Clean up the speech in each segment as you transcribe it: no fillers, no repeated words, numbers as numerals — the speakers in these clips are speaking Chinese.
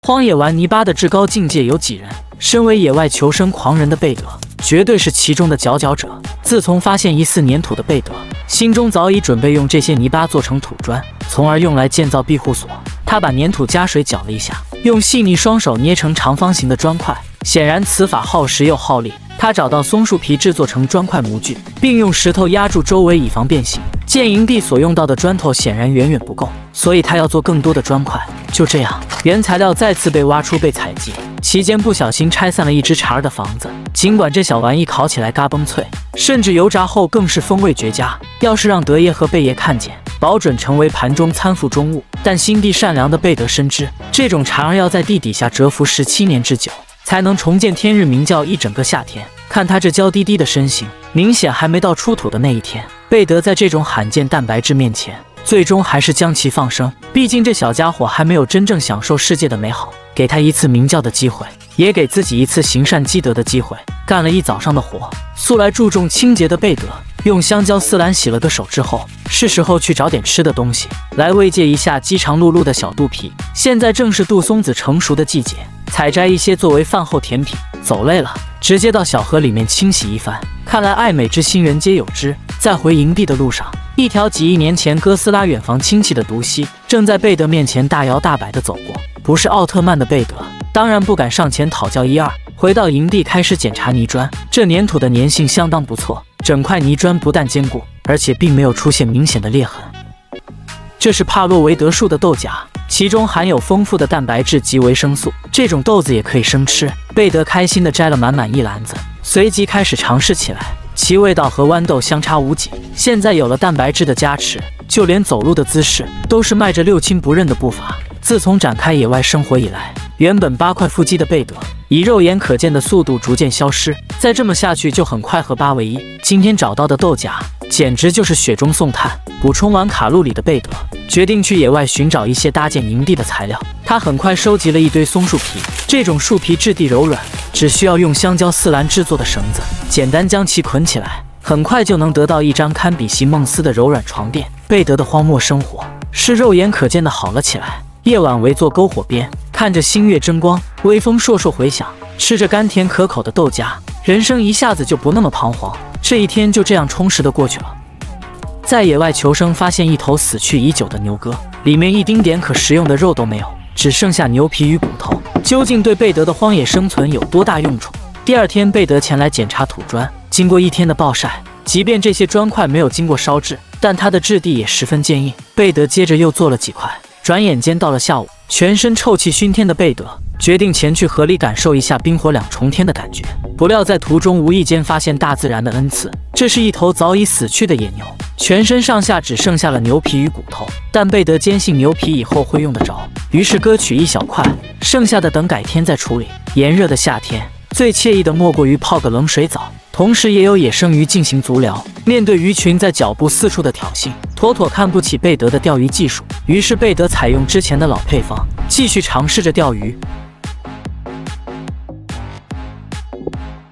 荒野玩泥巴的至高境界有几人？身为野外求生狂人的贝德，绝对是其中的佼佼者。自从发现疑似粘土的贝德，心中早已准备用这些泥巴做成土砖，从而用来建造庇护所。他把粘土加水搅了一下，用细腻双手捏成长方形的砖块。显然此法耗时又耗力。他找到松树皮制作成砖块模具，并用石头压住周围以防变形。建营地所用到的砖头显然远远不够，所以他要做更多的砖块。就这样，原材料再次被挖出被采集，期间不小心拆散了一只茬儿的房子。尽管这小玩意烤起来嘎嘣脆，甚至油炸后更是风味绝佳。要是让德爷和贝爷看见，保准成为盘中餐腹中物。但心地善良的贝德深知，这种茬儿要在地底下蛰伏17年之久，才能重见天日，鸣叫一整个夏天。看他这娇滴滴的身形，明显还没到出土的那一天。贝德在这种罕见蛋白质面前，最终还是将其放生。毕竟这小家伙还没有真正享受世界的美好，给他一次鸣叫的机会，也给自己一次行善积德的机会。干了一早上的活，素来注重清洁的贝德用香蕉丝兰洗了个手之后，是时候去找点吃的东西来慰藉一下饥肠辘辘的小肚皮。现在正是杜松子成熟的季节，采摘一些作为饭后甜品。走累了，直接到小河里面清洗一番。看来爱美之心人皆有之。在回营地的路上，一条几亿年前哥斯拉远房亲戚的毒蜥正在贝德面前大摇大摆地走过。不是奥特曼的贝德当然不敢上前讨教一二。回到营地开始检查泥砖，这粘土的粘性相当不错，整块泥砖不但坚固，而且并没有出现明显的裂痕。这是帕洛维德树的豆荚，其中含有丰富的蛋白质及维生素，这种豆子也可以生吃。贝德开心地摘了满满一篮子，随即开始尝试起来，其味道和豌豆相差无几。现在有了蛋白质的加持，就连走路的姿势都是迈着六亲不认的步伐。自从展开野外生活以来，原本8块腹肌的贝德以肉眼可见的速度逐渐消失，再这么下去就很快和8为1。今天找到的豆荚简直就是雪中送炭。补充完卡路里的贝德决定去野外寻找一些搭建营地的材料。他很快收集了一堆松树皮，这种树皮质地柔软，只需要用香蕉丝兰制作的绳子简单将其捆起来，很快就能得到一张堪比席梦思的柔软床垫。贝德的荒漠生活是肉眼可见的好了起来。夜晚围坐篝火边，看着星月争光，微风烁烁回响，吃着甘甜可口的豆荚，人生一下子就不那么彷徨。这一天就这样充实的过去了。在野外求生，发现一头死去已久的牛哥，里面一丁点可食用的肉都没有，只剩下牛皮与骨头。究竟对贝德的荒野生存有多大用处？第二天，贝德前来检查土砖，经过1天的暴晒，即便这些砖块没有经过烧制，但它的质地也十分坚硬。贝德接着又做了几块。转眼间到了下午，全身臭气熏天的贝德决定前去河里感受一下冰火两重天的感觉。不料在途中无意间发现大自然的恩赐，这是一头早已死去的野牛，全身上下只剩下了牛皮与骨头。但贝德坚信牛皮以后会用得着，于是割取一小块，剩下的等改天再处理。炎热的夏天，最惬意的莫过于泡个冷水澡，同时也有野生鱼进行足疗。面对鱼群在脚步四处的挑衅，妥妥看不起贝德的钓鱼技术。于是贝德采用之前的老配方，继续尝试着钓鱼。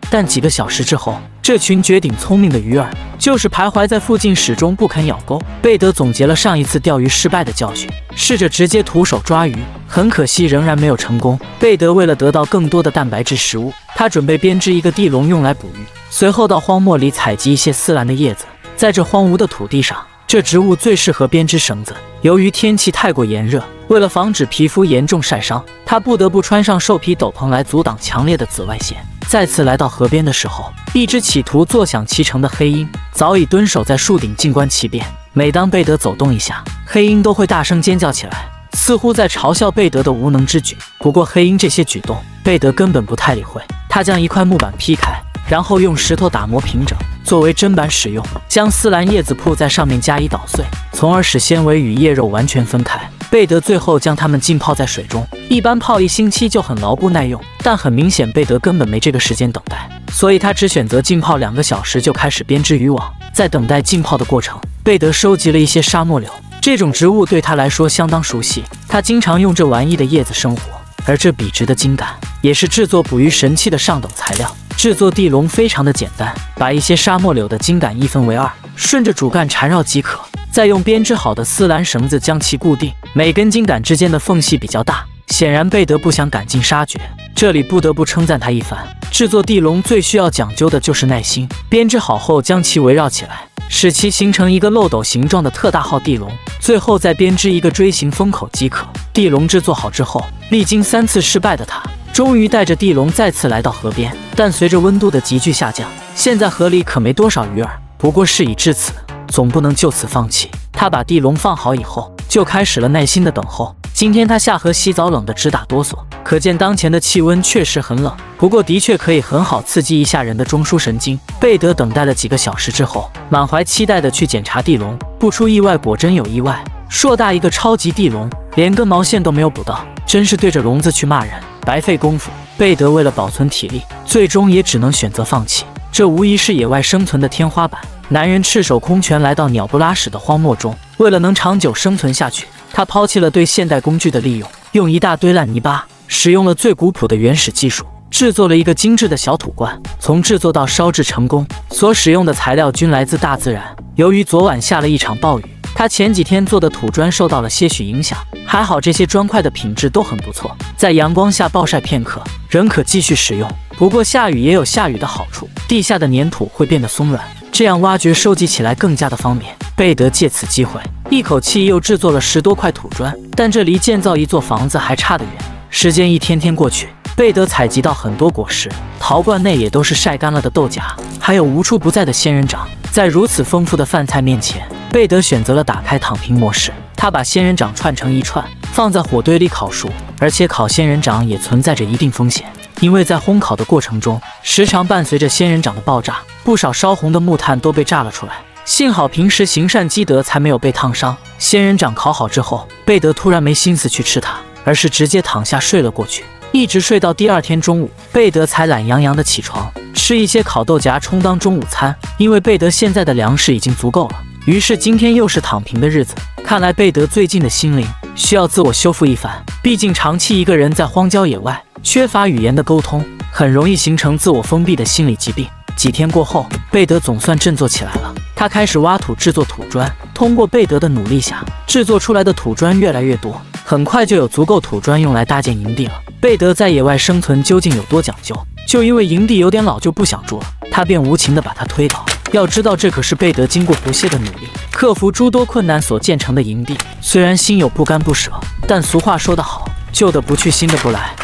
但几个小时之后，这群绝顶聪明的鱼儿就是徘徊在附近，始终不肯咬钩。贝德总结了上一次钓鱼失败的教训，试着直接徒手抓鱼，很可惜仍然没有成功。贝德为了得到更多的蛋白质食物，他准备编织一个地笼用来捕鱼，随后到荒漠里采集一些丝兰的叶子。在这荒芜的土地上，这植物最适合编织绳子。由于天气太过炎热，为了防止皮肤严重晒伤，他不得不穿上兽皮斗篷来阻挡强烈的紫外线。再次来到河边的时候，一只企图坐享其成的黑鹰早已蹲守在树顶静观其变。每当贝德走动一下，黑鹰都会大声尖叫起来，似乎在嘲笑贝德的无能之举。不过黑鹰这些举动，贝德根本不太理会。他将一块木板劈开，然后用石头打磨平整，作为砧板使用，将丝兰叶子铺在上面加以捣碎，从而使纤维与叶肉完全分开。贝德最后将它们浸泡在水中，一般泡1星期就很牢固耐用。但很明显，贝德根本没这个时间等待，所以他只选择浸泡2个小时就开始编织渔网。在等待浸泡的过程，贝德收集了一些沙漠柳，这种植物对他来说相当熟悉，他经常用这玩意的叶子生活。而这笔直的茎秆也是制作捕鱼神器的上等材料。制作地笼非常的简单，把一些沙漠柳的茎秆一分为2，顺着主干缠绕即可，再用编织好的丝兰绳子将其固定。每根茎秆之间的缝隙比较大，显然贝德不想赶尽杀绝，这里不得不称赞他一番。制作地笼最需要讲究的就是耐心，编织好后将其围绕起来，使其形成一个漏斗形状的特大号地笼，最后再编织一个锥形封口即可。地笼制作好之后，历经3次失败的他，终于带着地笼再次来到河边，但随着温度的急剧下降，现在河里可没多少鱼儿。不过事已至此，总不能就此放弃。他把地笼放好以后，就开始了耐心的等候。今天他下河洗澡冷得直打哆嗦，可见当前的气温确实很冷，不过的确可以很好刺激一下人的中枢神经。贝德等待了几个小时之后，满怀期待的去检查地笼，不出意外，果真有意外。硕大一个超级地笼，连根毛线都没有补到，真是对着笼子去骂人，白费功夫。贝德为了保存体力，最终也只能选择放弃。这无疑是野外生存的天花板。男人赤手空拳来到鸟不拉屎的荒漠中，为了能长久生存下去，他抛弃了对现代工具的利用，用一大堆烂泥巴，使用了最古朴的原始技术，制作了一个精致的小土罐。从制作到烧制成功，所使用的材料均来自大自然。由于昨晚下了一场暴雨，他前几天做的土砖受到了些许影响，还好这些砖块的品质都很不错，在阳光下暴晒片刻，仍可继续使用。不过下雨也有下雨的好处，地下的粘土会变得松软，这样挖掘收集起来更加的方便。贝德借此机会，一口气又制作了10多块土砖，但这离建造一座房子还差得远。时间一天天过去，贝德采集到很多果实，陶罐内也都是晒干了的豆荚，还有无处不在的仙人掌。在如此丰富的饭菜面前，贝德选择了打开躺平模式。他把仙人掌串成一串，放在火堆里烤熟，而且烤仙人掌也存在着一定风险，因为在烘烤的过程中，时常伴随着仙人掌的爆炸，不少烧红的木炭都被炸了出来。幸好平时行善积德，才没有被烫伤。仙人掌烤好之后，贝德突然没心思去吃它，而是直接躺下睡了过去，一直睡到第2天中午，贝德才懒洋洋的起床，吃一些烤豆荚充当中午餐。因为贝德现在的粮食已经足够了，于是今天又是躺平的日子。看来贝德最近的心灵需要自我修复一番，毕竟长期一个人在荒郊野外，缺乏语言的沟通，很容易形成自我封闭的心理疾病。几天过后，贝德总算振作起来了，他开始挖土制作土砖。通过贝德的努力下，制作出来的土砖越来越多，很快就有足够土砖用来搭建营地了。贝德在野外生存究竟有多讲究？就因为营地有点老就不想住了，他便无情地把它推倒。要知道，这可是贝德经过不懈的努力，克服诸多困难所建成的营地。虽然心有不甘不舍，但俗话说得好，旧的不去，新的不来。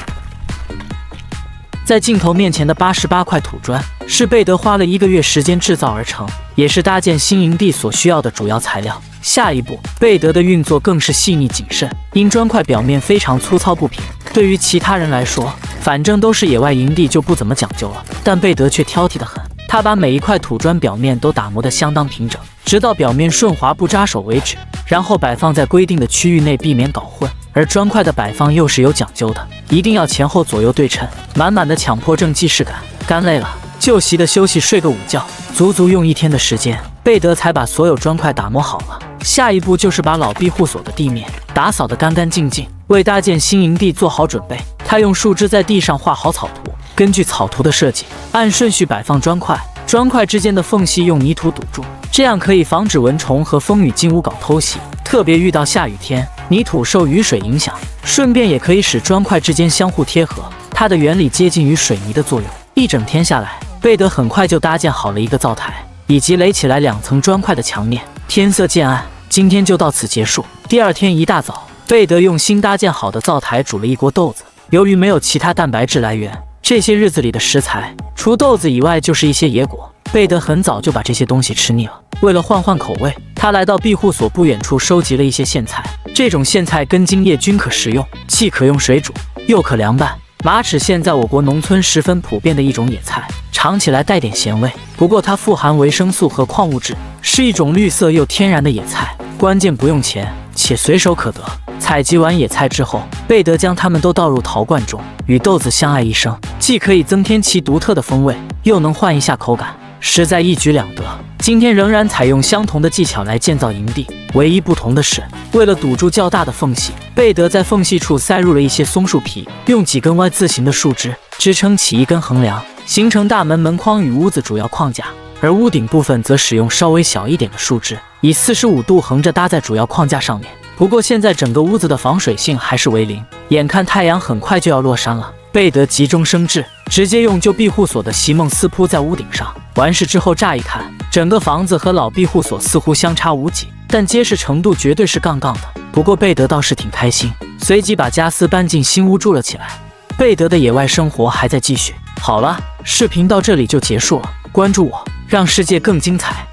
在镜头面前的88块土砖，是贝德花了1个月时间制造而成，也是搭建新营地所需要的主要材料。下一步，贝德的运作更是细腻谨慎，因砖块表面非常粗糙不平，对于其他人来说，反正都是野外营地就不怎么讲究了，但贝德却挑剔得很。他把每一块土砖表面都打磨得相当平整，直到表面顺滑不扎手为止，然后摆放在规定的区域内，避免搞混。而砖块的摆放又是有讲究的，一定要前后左右对称，满满的强迫症既视感。干累了，就席地休息，睡个午觉。足足用1天的时间，贝德才把所有砖块打磨好了。下一步就是把老庇护所的地面打扫得干干净净，为搭建新营地做好准备。他用树枝在地上画好草图，根据草图的设计，按顺序摆放砖块，砖块之间的缝隙用泥土堵住，这样可以防止蚊虫和风雨金乌搞偷袭。特别遇到下雨天，泥土受雨水影响，顺便也可以使砖块之间相互贴合，它的原理接近于水泥的作用。一整天下来，贝德很快就搭建好了一个灶台，以及垒起来2层砖块的墙面。天色渐暗，今天就到此结束。第2天一大早，贝德用新搭建好的灶台煮了一锅豆子。由于没有其他蛋白质来源，这些日子里的食材除豆子以外就是一些野果。贝德很早就把这些东西吃腻了，为了换换口味，他来到庇护所不远处收集了一些苋菜。这种苋菜根茎叶均可食用，既可用水煮，又可凉拌。马齿苋在我国农村十分普遍的一种野菜，尝起来带点咸味，不过它富含维生素和矿物质，是一种绿色又天然的野菜，关键不用钱，且随手可得。采集完野菜之后，贝德将它们都倒入陶罐中，与豆子相爱一生，既可以增添其独特的风味，又能换一下口感，实在一举两得。今天仍然采用相同的技巧来建造营地，唯一不同的是，为了堵住较大的缝隙，贝德在缝隙处塞入了一些松树皮，用几根 Y 字形的树枝支撑起一根横梁，形成大门门框与屋子主要框架。而屋顶部分则使用稍微小一点的树枝，以45度横着搭在主要框架上面。不过现在整个屋子的防水性还是为零，眼看太阳很快就要落山了，贝德急中生智，直接用旧庇护所的席梦思铺在屋顶上。完事之后，乍一看，整个房子和老庇护所似乎相差无几，但结实程度绝对是杠杠的。不过贝德倒是挺开心，随即把家私搬进新屋住了起来。贝德的野外生活还在继续。好了，视频到这里就结束了，关注我，让世界更精彩。